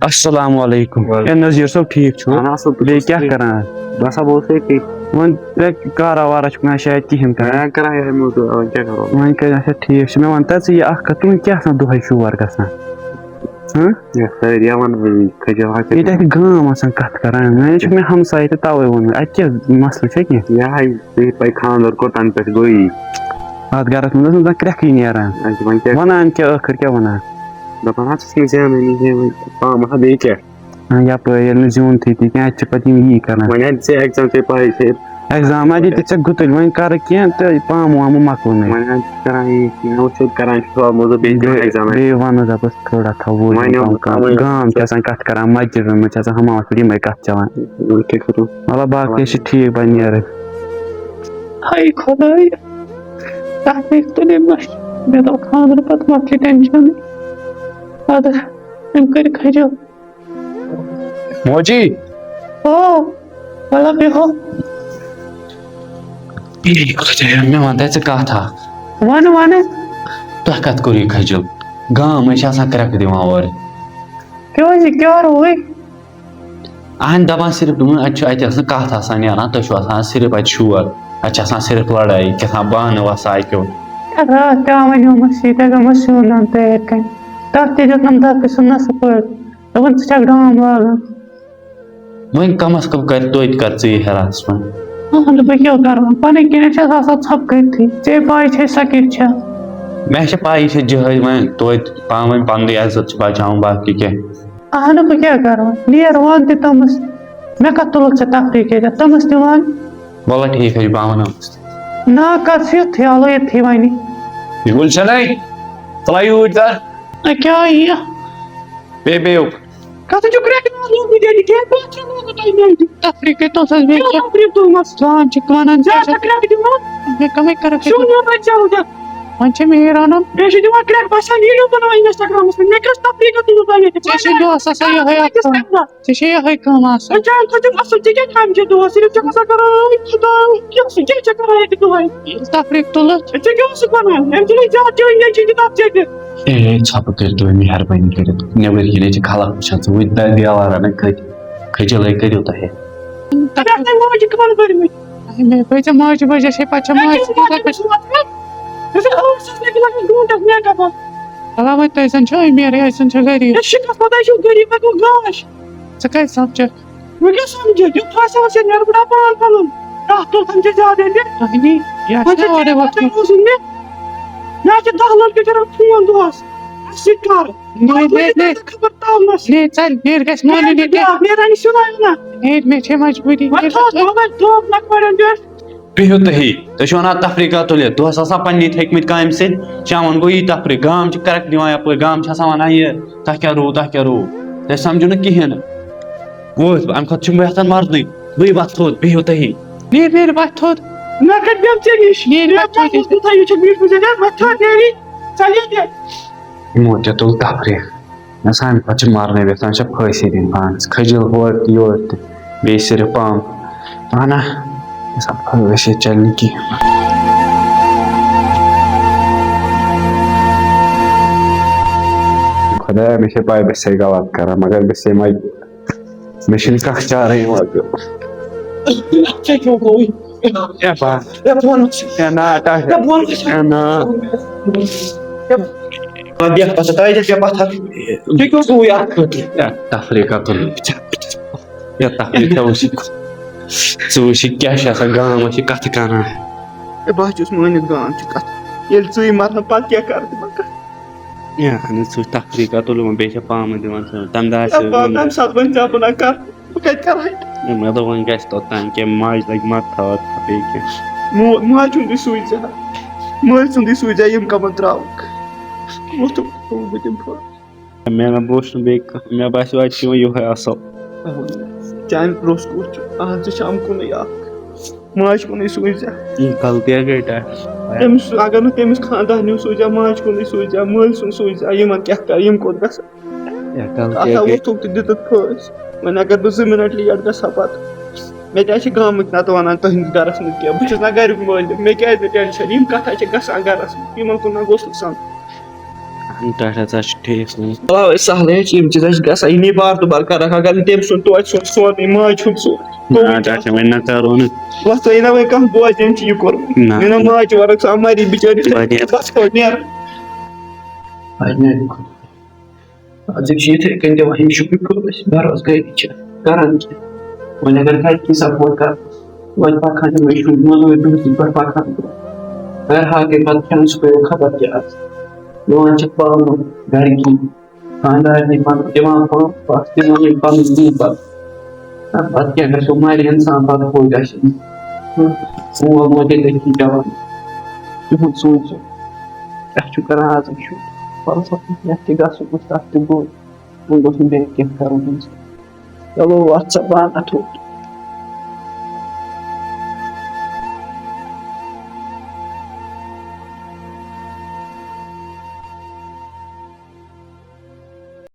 السلام علیکم نذیر صٲب ٹھیک چھو بیٚیہِ کیٛاہ کران بس اب اسے کہ وۄنۍ کارا وارا چھُکھ نہٕ شاید کِہیٖنۍ کران کران ہے موضوع کیا کرو وۄنۍ کَرِ اچھا ٹھیٖک چھُ مےٚ وَن تہٕ ژٕ یہِ اکھ کَتھ وۄنۍ کیٛاہ آسان دۄہے شور گژھان یہ سر یمن کھجل ہاکے ییٚتہِ اَتہِ گام آسان کَتھ کران وۄنۍ چھُ مےٚ ہمساے تہٕ تَوے ووٚن اَتہِ کیٛاہ مسلہٕ چھا کینٛہہ یہ پاے خاندر کو تن پہ گوئی اَتھ گرس منٛز ٲس نہٕ زَن کرٛٮ۪کھٕے نیران وَنان کیٛاہ ٲخٕر کیٛاہ وَنان دپان ہا زینی پام ہا بیٚیہِ کیٛاہ یپٲرۍ ییٚلہِ نہٕ زیوٗنتھٕے تہِ کینٛہہ اَتہِ چھِ پَتہٕ یِم یی کران وۄنۍ اَتہِ ژےٚ ایٚگزام ژےٚ پاے چھے ایٚگزام اَتہِ دِتِکھ ژےٚ گُتٕلۍ وۄنۍ کَرٕ کینٛہہ تہٕ پامہٕ وامہٕ مۄکلنٕے وۄنۍ اَتہِ کران یہِ وٕچھو کران چھُ تھوڑا موضوع بیٚیہِ ایٚگزام بیٚیہِ وَنہٕ دَپَس تھوڑا تھاوو گام چھِ آسان کَتھ کران مسجِدَن منٛز چھِ آسان ہماوَس پٮ۪ٹھ یِمَے کَتھ چلان مطلب باقٕے چھِ ٹھیٖک وۄنۍ نیرٕ ہاے خۄدایا تحقیٖق تُلے مےٚ دوٚپ خانٛدرٕ پَتہٕ مۄکلہِ ٹٮ۪نشَنٕے اَدٕ أمۍ کٔرِکھ حجاب موجی وَلہ بیٚہو مےٚ وَن تہٕ ژٕ کَتھ اکھ وَنہٕ تۄہہِ کَتھ کوٚر یہِ کھٔجِل گام ٲسۍ آسان کرٛٮ۪کہٕ دِوان اورٕ کیٛازِ کیٛاہ روٗے اہن دَپان صرف دوٚپُن اَتہِ چھُ اَتہِ ٲس نہٕ کَتھ آسان نیران تۄہہِ چھُو آسان صرف اَتہِ شور اَتہِ چھِ آسان صرف لڑٲے کیٛاہ تام بانہٕ وَسان اَتیو راتھ تام وَنیومَس ییٚتہِ گوٚمُت سیُن اَن تیٲر کَنۍ تَتھ تہِ دیُتنَم دَکہٕ سُہ نَصف پٲٹھۍ دوٚپُن ژٕ چھَکھ ڈام لاگان وۄنۍ کم از کم کَرِ توتہِ کر ژٕ یہِ ہراسمنٹ اہنُو بہٕ کیٛاہ کَرٕ وۄنۍ پَنٕنۍ کِنۍ چھَس آسان ژھۄپہٕ کٔرتھٕے ژےٚ پاے چھے سۄ کِژھ چھےٚ مےٚ چھِ پاے یہِ چھِ جِہٲزۍ وۄنۍ توتہِ وۄنۍ پَنُنٕے عزت چھِ بچاوُن باقٕے کیٚنٛہہ اہنُو بہٕ کیٛاہ کَرٕ وۄنۍ نیر وَن تہِ تٔمِس مےٚ کَتھ تُلُکھ ژےٚ تفریٖق ییٚتٮ۪تھ تٔمِس تہِ وَن وَلہٕ ٹھیٖک حظ چھُ بہٕ وَنو نا کَتھ یُتھُے آلو ییٚتھٕے وَنہِ گُلشَنٕے ژٕ یوٗرۍ کر کیٛاہ یہِ بیٚیہِ بیٚیہِ کَتھ چھُ تفریٖقے توٚس حظ بیٚیہِ چھِ وَنان مےٚ کَمٕے کَرَکھ وۄنۍ چھِ مے رَنُن ژےٚ چھِ دۄہَس آسان یِہوٚے اکھ کٲم ژےٚ چھے یِہوٚے کٲم آسان تفریٖق تُلُتھ اے ژھۄپہٕ کٔرۍتو وۄنۍ مہربٲنی کٔرِتھ نیٚبٕرۍ کِنۍ ییٚتہِ چھِ خلق وٕچھان ژٕ وٕنۍ دیوار رَنان کھٔجِلَے کٔرِو تۄہہِ مےٚ بٲے ماجہِ وجہ چھے پَتہٕ چھےٚ وَلہ وۄنۍ تۄہہِ زَن چھو أمیٖرٕے أسۍ زَن چھِ غریٖب ژٕ کَتہِ سَمجھکھ مےٚ چھے مجبوٗری بِہِو تُہی تُہۍ چھِو وَنان تفریٖقا تُلِتھ دۄہَس آسان پنٛنی تھٔکمٕتۍ کامہِ سۭتۍ شامَن گوٚو یی تفریٖق گام چھِ کرٛٮ۪کہٕ دِوان یَپٲرۍ گام چھِ آسان وَنان یہِ تۄہہِ کیٛاہ روٗ تۄہہِ سَمجھو نہٕ کِہیٖنۍ نہٕ وٲتۍ اَمہِ کھۄتہٕ چھُم بہٕ یَژھان مَرنُے بٕے وَتھٕ تھوٚد بِہِو تُہی نیٖر وَتھ تھوٚد یِمو تہِ تُل تفریٖق مےٚ سا اَمہِ کھۄتہٕ چھِ مَرنٕے یَژھان چھِ پھٲنسی دِنۍ پانَس کھٔجِل ہورٕ تہِ یورٕ تہِ بیٚیہِ صرف پام اَہنا پھٲنۍ چَلہِ نہٕ کِہیٖنۍ خۄدایا مےٚ چھےٚ پاے بہٕ چھُسَے غلط کران مگر بہٕ چھُسَے مےٚ چھِنہٕ کانٛہہ چارٕے تفریٖقا تُل ژٕ وٕچھ یہِ کیٛاہ چھِ آسان گامَس چھِ کَتھٕ کران بہٕ حظ چھُس مٲنِتھ گام چھِ کَتھ ییٚلہِ ژٕے مَرنہٕ پَتہٕ کیٛاہ کَرٕ اہن حظ ژٕ وٕچھ تفریٖقا تُلُن بیٚیہِ چھےٚ پامہٕ دِوان تَمہِ دۄہ تَمہِ ساتہٕ ؤنۍ زِ بہٕ نہ کَر بہٕ کَتہِ کَرٕ مےٚ دوٚپ وۄنۍ گژھِ توٚتام کینٛہہ ماجہِ لَگہِ مَتہٕ تھاوَتھ بیٚیہِ کینٛہہ ماجہِ ہُنٛدُے سوٗزِ مٲلۍ سُنٛدُے سوٗزِ یِم کَمَن ترٛاوُکھ بہٕ دِمہٕ مےٚ وٕچھ نہٕ بیٚیہِ کانٛہہ مےٚ باسیو اَتہِ چھِ یِہوٚے اَصٕل چانہِ برٛونٛہہ کوٗر چھُ اَہن ژٕ شام کُنُے اکھ ماجہِ کُنُے سوٗزِ غلطی گٔے تٔمِس اگر نہٕ تٔمِس خاندارنیو سوٗزیا ماجہِ کُنُے سوٗزیا مٲلۍ سُنٛد سوٗزیا یِمن کیٛاہ کَرٕ یِم کوٚت گژھن اَتھ ووٚتھُکھ تہٕ دِتُکھ پھٲنٛسۍ وۄنۍ اگر بہٕ 2 مِنٹ لیٹ گژھٕ ہا پَتہٕ مےٚ تہِ حظ چھِ گامٕکۍ نَتہٕ وَنان تُہٕنٛدِس گرَس نہٕ کیٚنٛہہ بہٕ چھُس نہ گریُک مٲلِک مےٚ کیازِ نہٕ ٹٮ۪نشَن یِم کَتھ حظ چھِ گژھان گرَس منٛز یِمن کُن نہ گوٚژھ نہٕ سَمجھ تۄہہِ ہسا چھُ ٹھیٖک اوے سہلٕے چھِ یِم چیٖز اَسہِ گژھان یہِ نی بار دُبار کَرکھ اگر نہٕ تٔمۍ سُنٛد توتہِ سُنٛد سورُے ماجہِ ہُنٛد سُہ تۄہہِ چھِ وۄنۍ نہ کَرُن وَتھ ژٕ یی نہ وۄنۍ کانٛہہ بوے تٔمۍ چھِ یہِ کوٚرمُت نہ مےٚ نا ماجہِ وَرق سۄ مَری بِچٲرۍ بَس کھوٚت نیرٕ أزِکۍ چھِ یِتھَے کٔنۍ دِوان یِم شُپہِ پھٔلۍ أسۍ بےروزگٲری چھِ کَران کیٚنٛہہ وۄنۍ اگر گرِ کینٛہہ سپوٹ کَرٕ وۄنۍ پَکہٕ ہن یِمے شُرۍ مٔزوٗرۍ دۄہسٕے پٮ۪ٹھ پَکہٕ ہن اگر ہاکے پَتہٕ کھٮ۪نَس سُہ پیٚو خبر کیٛاہ آسہِ یِوان چھِ پاونہٕ گرِکی خانٛدارنہِ پَتہٕ دِوان پَتہٕ دِوان یِم پَنُن دِی پَتہٕ کیٛاہ گژھِ مَرِ اِنسان پَتہٕ ہُہ گژھِ مول موج ییٚتہِ أتھی پیٚوان تِہُنٛد سوٗنٛچِتھ اَسہِ چھُ کران أزِکۍ شُرۍ پَتہٕ یَتھ تہِ گژھُن اوس تَتھ تہِ گوٚو وۄنۍ گوٚژھ نہٕ بیٚیہِ کیٚنٛہہ کَرُن اِنسان چلو وَتھ سا پانہٕ اَتھ